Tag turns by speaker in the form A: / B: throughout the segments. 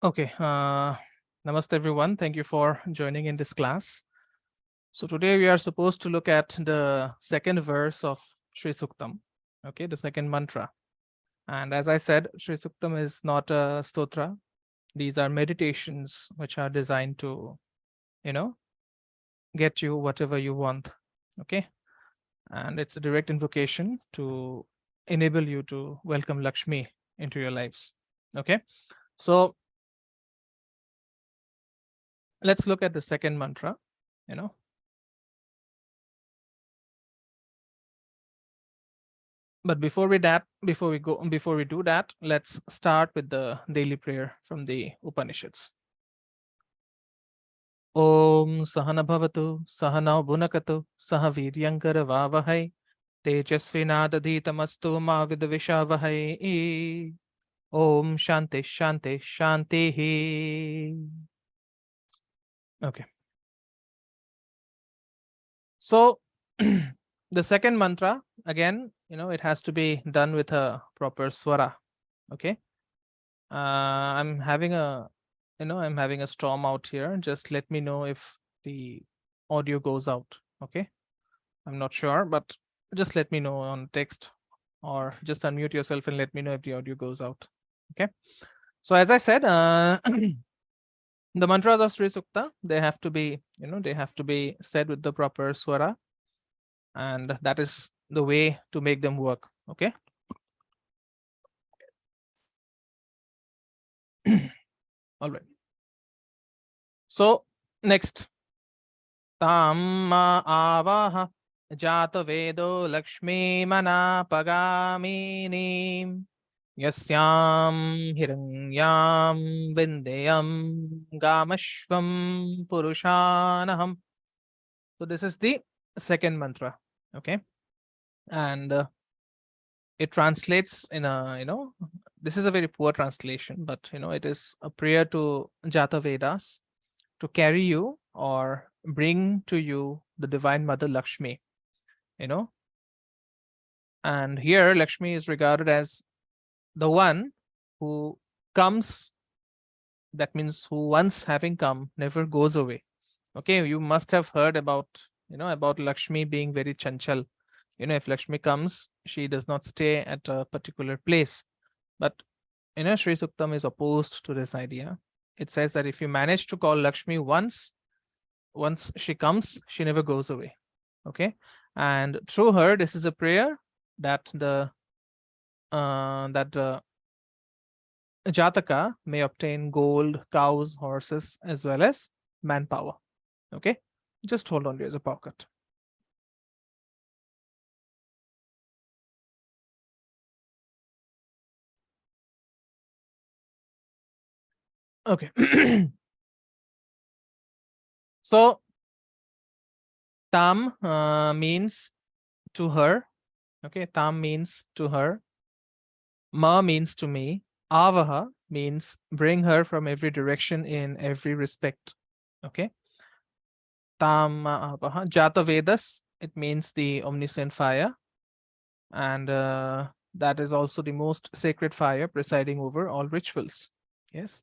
A: Okay, namaste everyone. Thank you for joining in this class. So today we are supposed to look at the second verse of Shri Suktam, okay, the second mantra. And as I said, Shri Suktam is not a stotra. These are meditations which are designed to, get you whatever you want, okay? And it's a direct invocation to enable you to welcome Lakshmi into your lives, okay? So let's look at the second mantra, you know. But before we do that, let's start with the daily prayer from the Upanishads. Om Sahana Bhavatu, Sahana Bhunakatu, Sahaviryankara Vavahai, Tejasvinadadhitamastu Ma Vidvishavahai. Om Shanti Shanti Shanti. Okay. So the second mantra, again, it has to be done with a proper swara. Okay. I'm having a storm out here. Just let me know if the audio goes out. Okay. I'm not sure, but just let me know on text or just unmute yourself and let me know if the audio goes out. Okay. So as I said, the mantras of Shri Sukta, they have to be, said with the proper swara. And that is the way to make them work. Okay. All right. So next, Tamma avaha jata vedo lakshmi mana pagamini yasyam hiranyam vindeyam gamashvam purushanaham. So this is the second mantra. Okay. And it translates in a, this is a very poor translation, but it is a prayer to Jata Vedas to carry you or bring to you the divine mother Lakshmi, and here Lakshmi is regarded as the one who comes, that means who once having come never goes away. Okay, you must have heard about Lakshmi being very chanchal. If Lakshmi comes, she does not stay at a particular place. But Shri Suktam is opposed to this idea. It says that if you manage to call Lakshmi once she comes, she never goes away. Okay, and through her, this is a prayer that the Jataka may obtain gold, cows, horses, as well as manpower. Okay, just hold on, there's a pocket. Okay. So Tam means to her. Okay, Tam means to her. Ma means to me. Avaha means bring her from every direction in every respect. Okay. Tam avaha. Jata Vedas, it means the omniscient fire. And that is also the most sacred fire presiding over all rituals. Yes.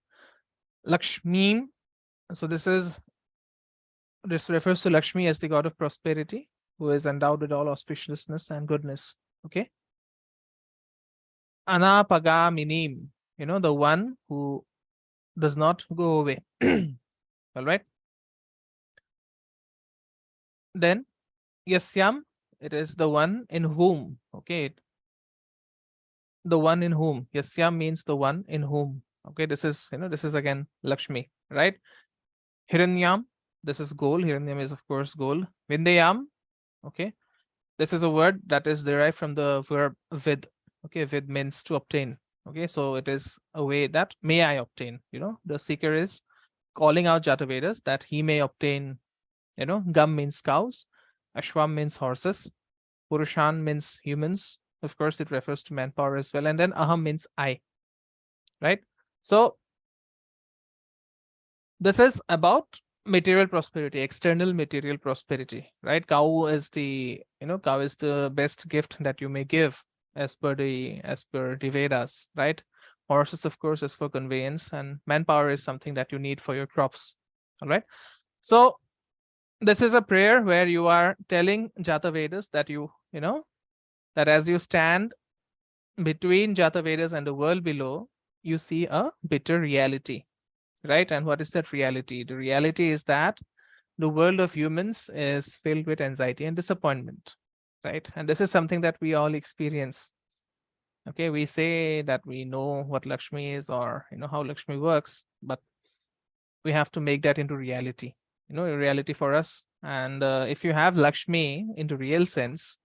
A: Lakshmi. So this refers to Lakshmi as the god of prosperity, who is endowed with all auspiciousness and goodness. Okay. Anapagaminim, the one who does not go away. All right. Then Yasyam, it is the one in whom. Okay. The one in whom. Yasyam means the one in whom. Okay. This is again Lakshmi, right? Hiranyam, this is gold. Hiranyam is of course gold. Vindayam, okay. This is a word that is derived from the verb vid. Okay, vid means to obtain. Okay, so it is a way that may I obtain. The seeker is calling out Jatavedas that he may obtain. Gam means cows, Ashwam means horses, Purushan means humans. Of course, it refers to manpower as well, and then Aham means I. Right. So this is about material prosperity, external material prosperity, right? Cow is the best gift that you may give as per the Vedas, right? Horses, of course, is for conveyance, and manpower is something that you need for your crops. All right. So this is a prayer where you are telling Jata Vedas that that as you stand between Jata Vedas and the world below, you see a bitter reality, right? And what is that reality? The reality is that the world of humans is filled with anxiety and disappointment, right? And this is something that we all experience. Okay, we say that we know what Lakshmi is, or how Lakshmi works, but we have to make that into reality, a reality for us. And if you have Lakshmi into real sense,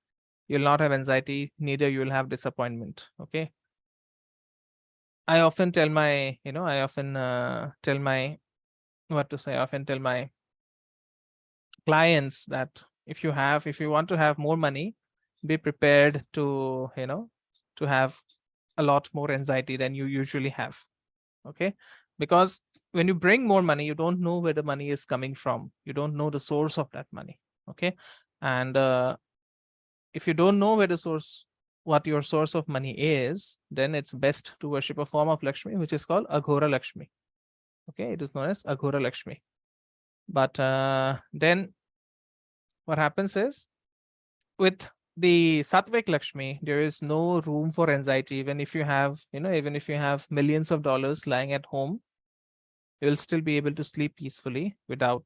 A: you'll not have anxiety, neither you'll have disappointment. Okay. I often tell my, I often tell my, what to say, I often tell my clients that if you want to have more money, be prepared to, to have a lot more anxiety than you usually have. Okay. Because when you bring more money, you don't know where the money is coming from. You don't know the source of that money. Okay. And if you don't know what your source of money is, then it's best to worship a form of Lakshmi, which is called Aghora Lakshmi. Okay. It is known as Aghora Lakshmi. But then what happens is, with the Sattvic Lakshmi, there is no room for anxiety. Even if you have, even if you have millions of dollars lying at home, you'll still be able to sleep peacefully without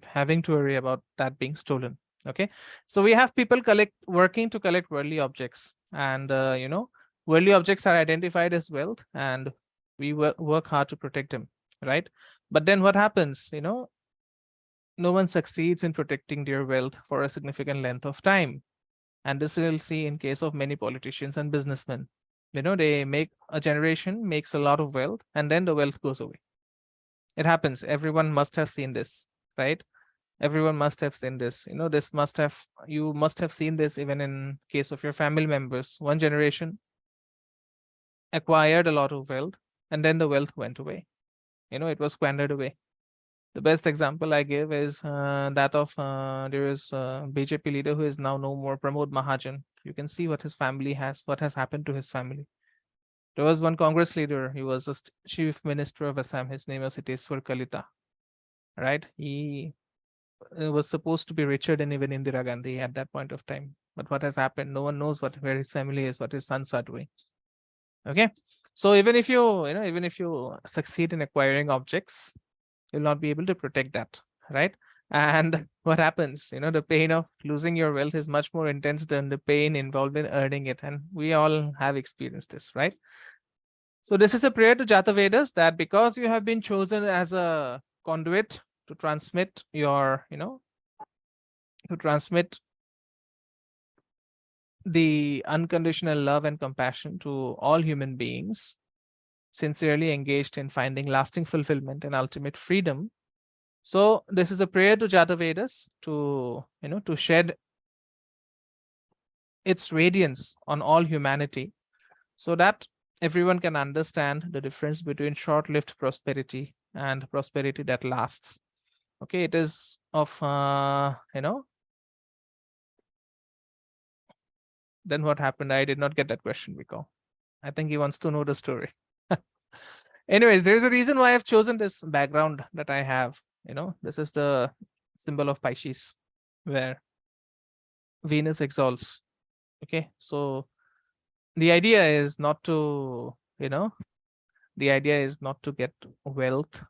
A: having to worry about that being stolen. Okay. So we have people working to collect worldly objects, and worldly objects are identified as wealth, and we work hard to protect them, right? But then what happens? No one succeeds in protecting their wealth for a significant length of time. And this we'll see in case of many politicians and businessmen. They make a generation makes a lot of wealth, and then the wealth goes away. It happens. Everyone must have seen this, right? Everyone must have seen this. You must have seen this even in case of your family members. One generation acquired a lot of wealth, and then the wealth went away. It was squandered away. The best example I give is that of there is a BJP leader who is now no more, Pramod Mahajan. You can see what has happened to his family. There was one Congress leader. He was the chief minister of Assam. His name was Hiteswar Kalita. Right? He was supposed to be richer than even Indira Gandhi at that point of time. But what has happened? No one knows where his family is, what his sons are doing. Okay. So even if you succeed in acquiring objects, you'll not be able to protect that, right? And what happens? The pain of losing your wealth is much more intense than the pain involved in earning it. And we all have experienced this, right? So this is a prayer to Jata Vedas, that because you have been chosen as a conduit to transmit the unconditional love and compassion to all human beings, sincerely engaged in finding lasting fulfillment and ultimate freedom. So this is a prayer to Jata Vedas to shed its radiance on all humanity, so that everyone can understand the difference between short-lived prosperity and prosperity that lasts. Okay, it is of then what happened? I did not get that question, Viko. I think he wants to know the story. Anyways, there is a reason why I've chosen this background that I have. This is the symbol of Pisces, where Venus exalts. Okay, so the idea is not to, get wealth.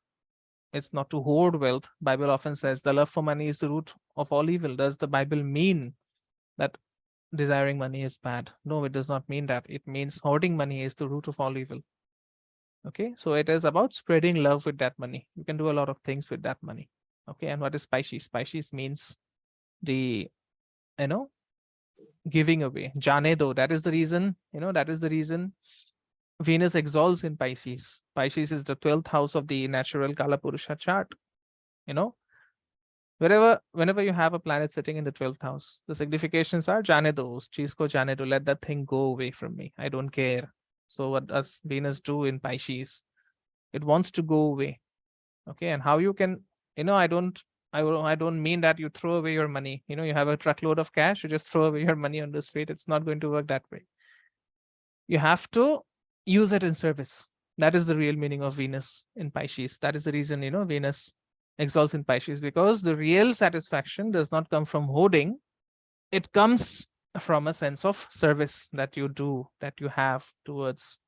A: It's not to hoard wealth. Bible often says the love for money is the root of all evil. Does the Bible mean that desiring money is bad? No, it does not mean that. It means hoarding money is the root of all evil. Okay, so it is about spreading love with that money. You can do a lot of things with that money. Okay, and what is Pisces? Pisces means the, giving away. Jane do. That is the reason, Venus exalts in Pisces. Pisces is the 12th house of the natural Kala Purusha chart. Whenever you have a planet sitting in the 12th house, the significations are jane do, cheez ko jane do, let that thing go away from me. I don't care. So what does Venus do in Pisces? It wants to go away. Okay, and how you can, I don't mean that you throw away your money. You have a truckload of cash, you just throw away your money on the street. It's not going to work that way. You have to use it in service. That is the real meaning of Venus in Pisces. That is the reason, Venus exalts in Pisces, because the real satisfaction does not come from hoarding. It comes from a sense of service that you do, that you have towards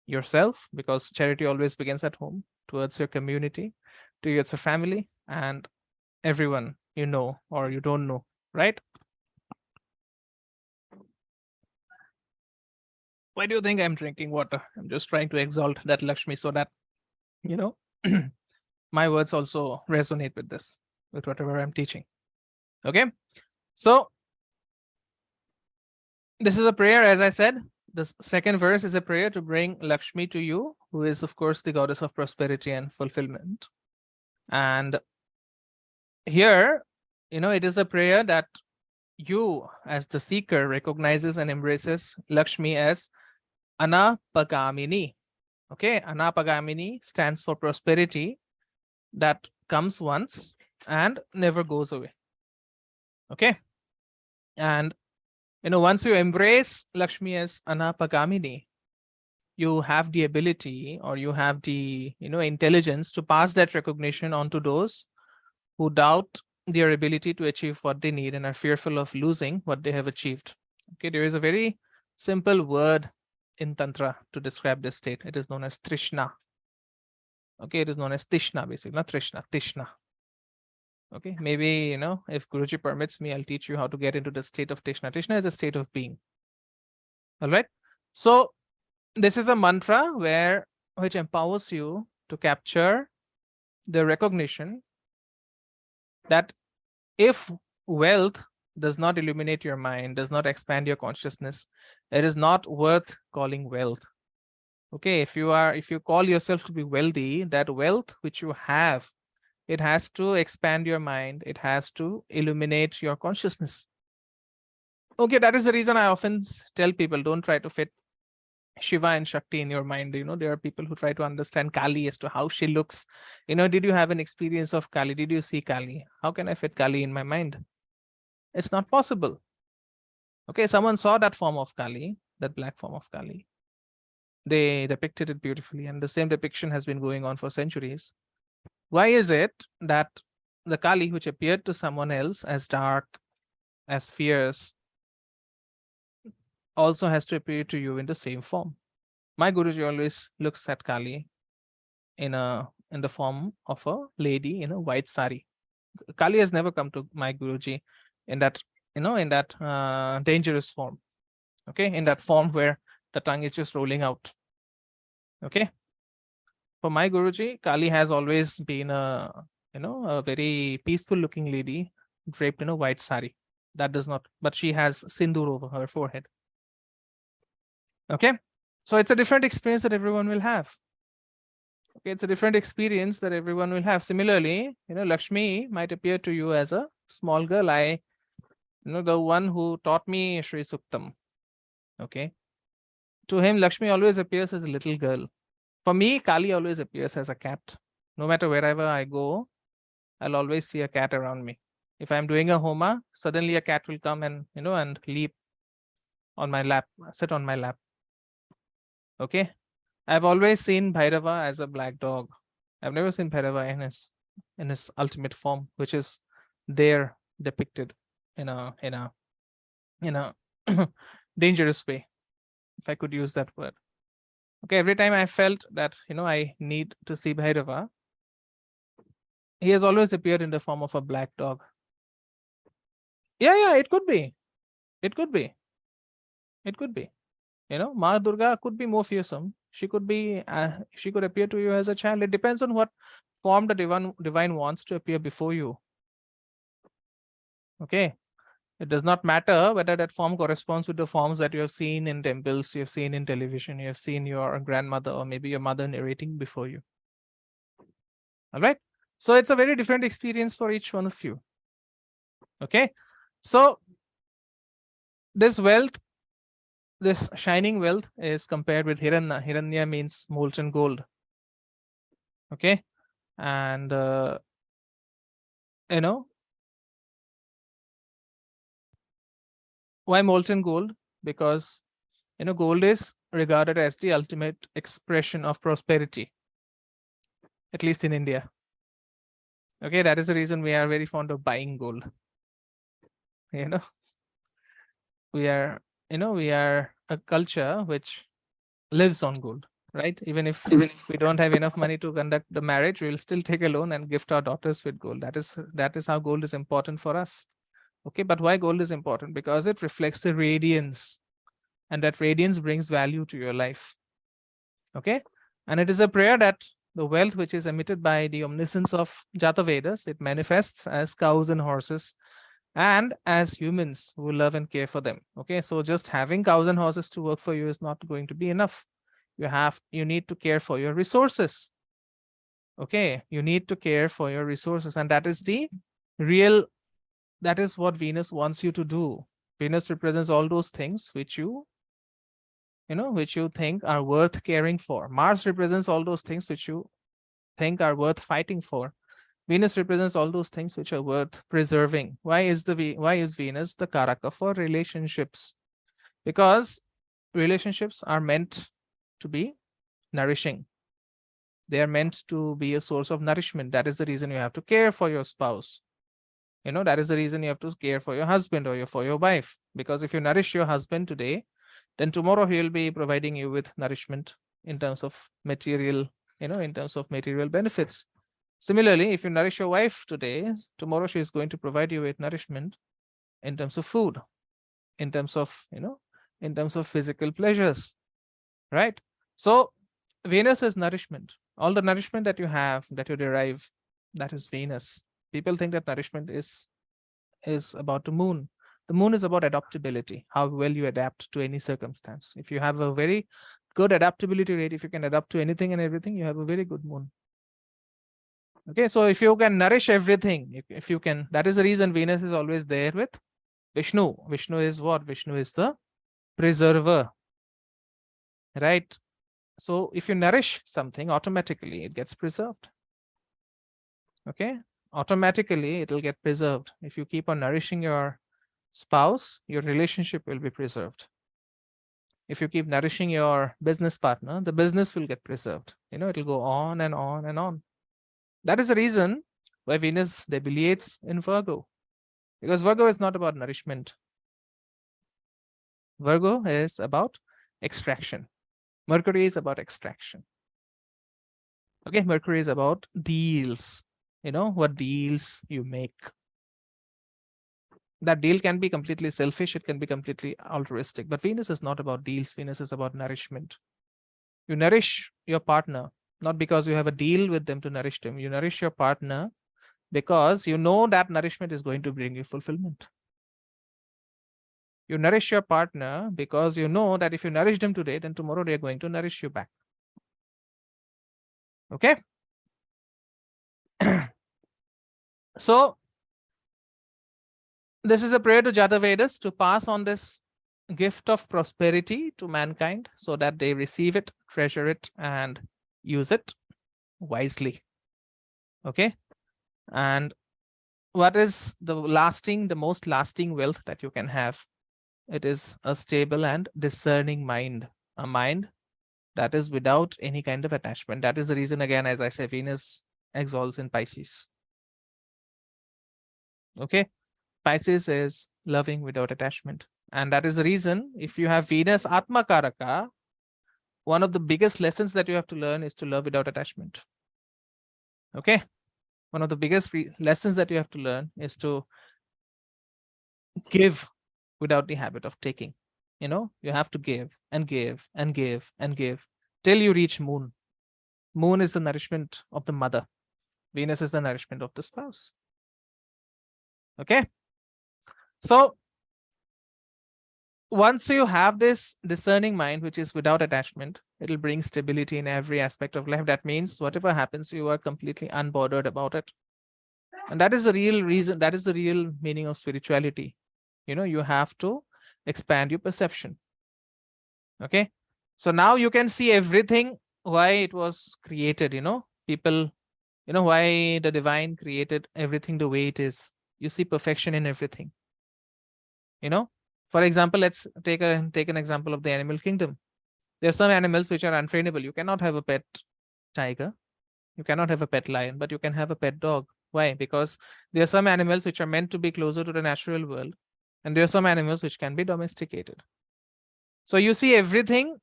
A: yourself, because charity always begins at home, towards your community, towards your family, and everyone you know or you don't know, right? Why do you think I'm drinking water? I'm just trying to exalt that Lakshmi so that, my words also resonate with this, with whatever I'm teaching. Okay. So this is a prayer, as I said. The second verse is a prayer to bring Lakshmi to you, who is, of course, the goddess of prosperity and fulfillment. And here, it is a prayer that you, as the seeker, recognizes and embraces Lakshmi as Anapagamini. Okay, Anapagamini stands for prosperity that comes once and never goes away. Okay, and once you embrace Lakshmi as Anapagamini, you have the ability, or you have the intelligence to pass that recognition on to those who doubt their ability to achieve what they need and are fearful of losing what they have achieved. Okay, there is a very simple word in Tantra to describe this state. It is known as Trishna. Okay, it is known as Tishna, basically, not Trishna, Tishna. Okay, maybe, if Guruji permits me, I'll teach you how to get into the state of Tishna. Tishna is a state of being. All right. So this is a mantra which empowers you to capture the recognition that if wealth does not illuminate your mind, does not expand your consciousness, it is not worth calling wealth. Okay, if you call yourself to be wealthy, that wealth which you have, it has to expand your mind, it has to illuminate your consciousness. Okay, that is the reason I often tell people, don't try to fit Shiva and Shakti in your mind. There are people who try to understand Kali as to how she looks. Did you have an experience of Kali? Did you see Kali? How can I fit Kali in my mind? It's not possible. Okay, someone saw that form of Kali, that black form of Kali. They depicted it beautifully, and the same depiction has been going on for centuries. Why is it that the Kali, which appeared to someone else as dark, as fierce, also has to appear to you in the same form? My Guruji always looks at Kali in the form of a lady in a white sari. Kali has never come to my Guruji in that dangerous form. Okay, in that form where the tongue is just rolling out. Okay, for my Guruji, Kali has always been a very peaceful looking lady draped in a white sari. That does not, but she has sindoor over her forehead. Okay, so it's a different experience that everyone will have. Okay, it's a different experience that everyone will have. Similarly, Lakshmi might appear to you as a small girl. The one who taught me Shri Suktam. Okay, to him, Lakshmi always appears as a little girl. For me, Kali always appears as a cat. No matter wherever I go, I'll always see a cat around me. If I'm doing a homa, suddenly a cat will come and and leap on my lap, sit on my lap. Okay, I've always seen Bhairava as a black dog. I've never seen Bhairava in his ultimate form, which is there depicted in a dangerous way, if I could use that word. Okay, every time I felt that I need to see Bhairava, he has always appeared in the form of a black dog. Yeah, it could be. It could be. It could be. Ma Durga could be more fearsome. She could be. She could appear to you as a child. It depends on what form the divine wants to appear before you. Okay, it does not matter whether that form corresponds with the forms that you have seen in temples, you have seen in television, you have seen your grandmother or maybe your mother narrating before you. All right. So it's a very different experience for each one of you. Okay. So this wealth, this shining wealth is compared with Hiranya. Hiranya means molten gold. Okay. And, why molten gold? Because, gold is regarded as the ultimate expression of prosperity, at least in India. Okay, that is the reason we are very fond of buying gold. You know, we are, we are a culture which lives on gold, right? Even if we don't have enough money to conduct the marriage, we will still take a loan and gift our daughters with gold. That is how gold is important for us. Okay, but why gold is important? Because it reflects the radiance, and that radiance brings value to your life. Okay, and it is a prayer that the wealth which is emitted by the omniscience of Jata Vedas, it manifests as cows and horses and as humans who love and care for them. Okay, so just having cows and horses to work for you is not going to be enough. You need to care for your resources. Okay, you need to care for your resources, and that is what Venus wants you to do. Venus represents all those things which you think are worth caring for. Mars represents all those things which you think are worth fighting for. Venus represents all those things which are worth preserving. Why is Venus the karaka for relationships? Because relationships are meant to be nourishing. They are meant to be a source of nourishment. That is the reason you have to care for your spouse. That is the reason you have to care for your husband or for your wife. Because if you nourish your husband today, then tomorrow he will be providing you with nourishment in terms of material, in terms of material benefits. Similarly, if you nourish your wife today, tomorrow she is going to provide you with nourishment in terms of food, in terms of, in terms of physical pleasures, right? So Venus is nourishment. All the nourishment that you have, that you derive, that is Venus. People think that nourishment is about the moon. The moon is about adaptability, how well you adapt to any circumstance. If you have a very good adaptability rate, if you can adapt to anything and everything, you have a very good moon. Okay, so if you can nourish everything, if you can, that is the reason Venus is always there with Vishnu. Vishnu is what? Vishnu is the preserver, right? So if you nourish something, automatically it gets preserved. Okay, automatically it will get preserved. If you keep on nourishing your spouse, your relationship will be preserved. If you keep nourishing your business partner, the business will get preserved. It will go on and on and on. That is the reason why Venus debilitates in Virgo, because Virgo is not about nourishment. Virgo is about extraction. Mercury is about extraction. Okay, Mercury is about deals. What deals you make. That deal can be completely selfish, it can be completely altruistic, but Venus is not about deals. Venus is about nourishment. You nourish your partner not because you have a deal with them to nourish them. You nourish your partner because you know that nourishment is going to bring you fulfillment. You nourish your partner because you know that if you nourish them today, then tomorrow they are going to nourish you back. Okay. So this is a prayer to Jata Vedas to pass on this gift of prosperity to mankind so that they receive it, treasure it, and use it wisely. Okay. And what is the most lasting wealth that you can have? It is a stable and discerning mind, a mind that is without any kind of attachment. That is the reason, again, as I say, Venus exalts in Pisces. Okay. Pisces is loving without attachment. And that is the reason, if you have Venus Atma Karaka, one of the biggest lessons that you have to learn is to love without attachment. Okay. One of the biggest lessons that you have to learn is to give without the habit of taking. You have to give and give and give and give till you reach moon. Moon is the nourishment of the mother. Venus is the nourishment of the spouse. Okay. So once you have this discerning mind, which is without attachment, it will bring stability in every aspect of life. That means whatever happens, you are completely unbothered about it. And that is the real reason, that is the real meaning of spirituality. You have to expand your perception. Okay. So now you can see everything, why it was created, people, why the divine created everything the way it is. You see perfection in everything. For example, let's take an example of the animal kingdom. There are some animals which are untrainable. You cannot have a pet tiger. You cannot have a pet lion, but you can have a pet dog. Why? Because there are some animals which are meant to be closer to the natural world, and there are some animals which can be domesticated. So you see everything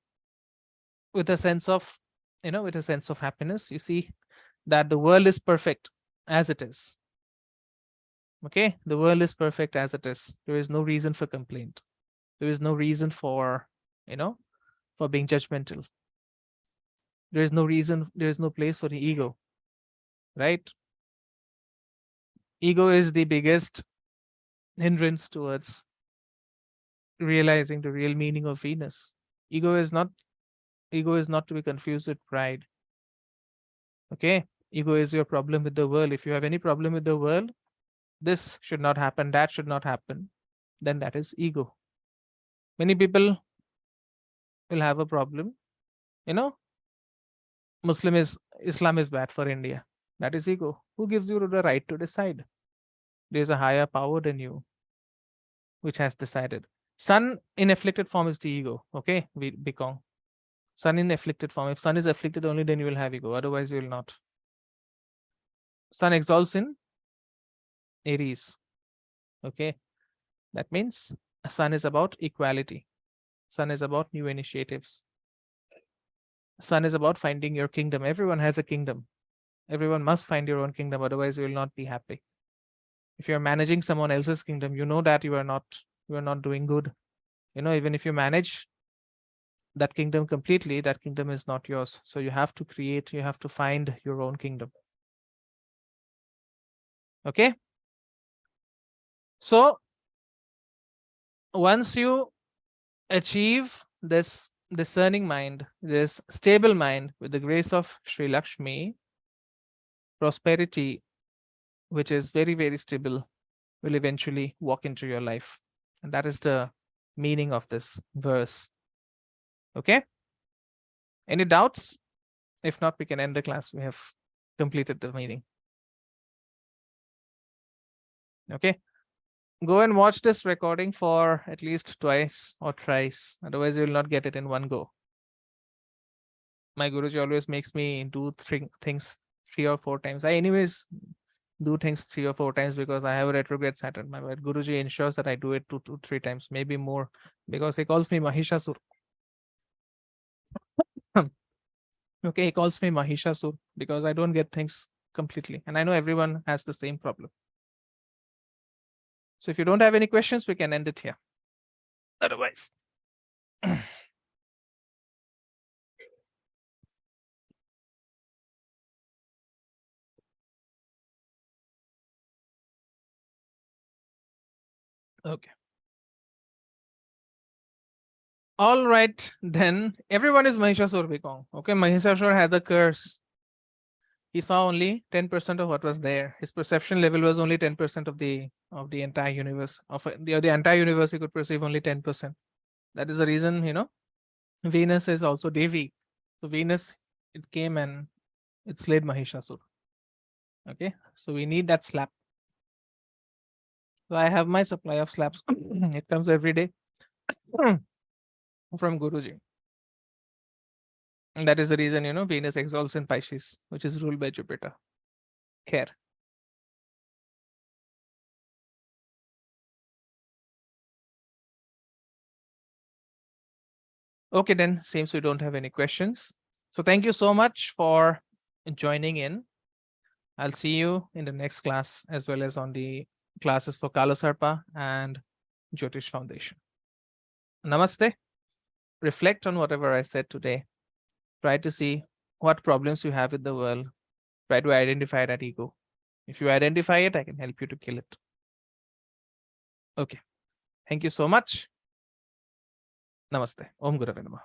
A: with a sense of, with a sense of happiness. You see that the world is perfect as it is. Okay, the world is perfect as it is. There is no reason for complaint. There is no reason for, for being judgmental. There is no reason, there is no place for the ego, right? Ego is the biggest hindrance towards realizing the real meaning of Venus. Ego is not to be confused with pride. Okay, ego is your problem with the world. If you have any problem with the world, this should not happen, that should not happen, then that is ego. Many people will have a problem, Islam is bad for India. That is ego. Who gives you the right to decide? There's a higher power than you which has decided. Sun in afflicted form is the ego. Okay, Bikong. Sun in afflicted form. If sun is afflicted only, then you will have ego. Otherwise, you will not. Sun exalts in Aries. Okay, that means sun is about equality. Sun is about new initiatives. Sun is about finding your kingdom. Everyone has a kingdom. Everyone must find your own kingdom. Otherwise, you will not be happy. If you're managing someone else's kingdom, you know that you are not doing good. Even if you manage that kingdom completely, that kingdom is not yours. So you have to find your own kingdom. Okay. So once you achieve this discerning mind, this stable mind, with the grace of Sri Lakshmi, prosperity, which is very, very stable, will eventually walk into your life. And that is the meaning of this verse. Okay. Any doubts? If not, we can end the class. We have completed the meeting. Okay. Go and watch this recording for at least twice or thrice. Otherwise, you will not get it in one go. My Guruji always makes me do things 3 or 4 times. I anyways do things 3 or 4 times because I have a retrograde Saturn. My Guruji ensures that I do it 2 to 3 times, maybe more, because he calls me Mahishasur. Okay, he calls me Mahishasur because I don't get things completely. And I know everyone has the same problem. So if you don't have any questions, we can end it here. Otherwise. Okay. All right, then everyone is Mahishasur Bikong. Okay, Mahishasur had the curse. He saw only 10% of what was there. His perception level was only 10% of the entire universe. Of the entire universe, he could perceive only 10%. That is the reason, Venus is also Devi. So Venus, it came and it slayed Mahishasur. Okay, so we need that slap. So I have my supply of slaps. It comes every day from Guruji. And that is the reason, Venus exalts in Pisces, which is ruled by Jupiter. Care. Okay, then seems we don't have any questions. So thank you so much for joining in. I'll see you in the next class as well as on the classes for Kala Sarpa and Jyotish Foundation. Namaste. Reflect on whatever I said today. Try to see what problems you have with the world. Try to identify that ego. If you identify it, I can help you to kill it. Okay. Thank you so much. Namaste. Om Gurave Namah.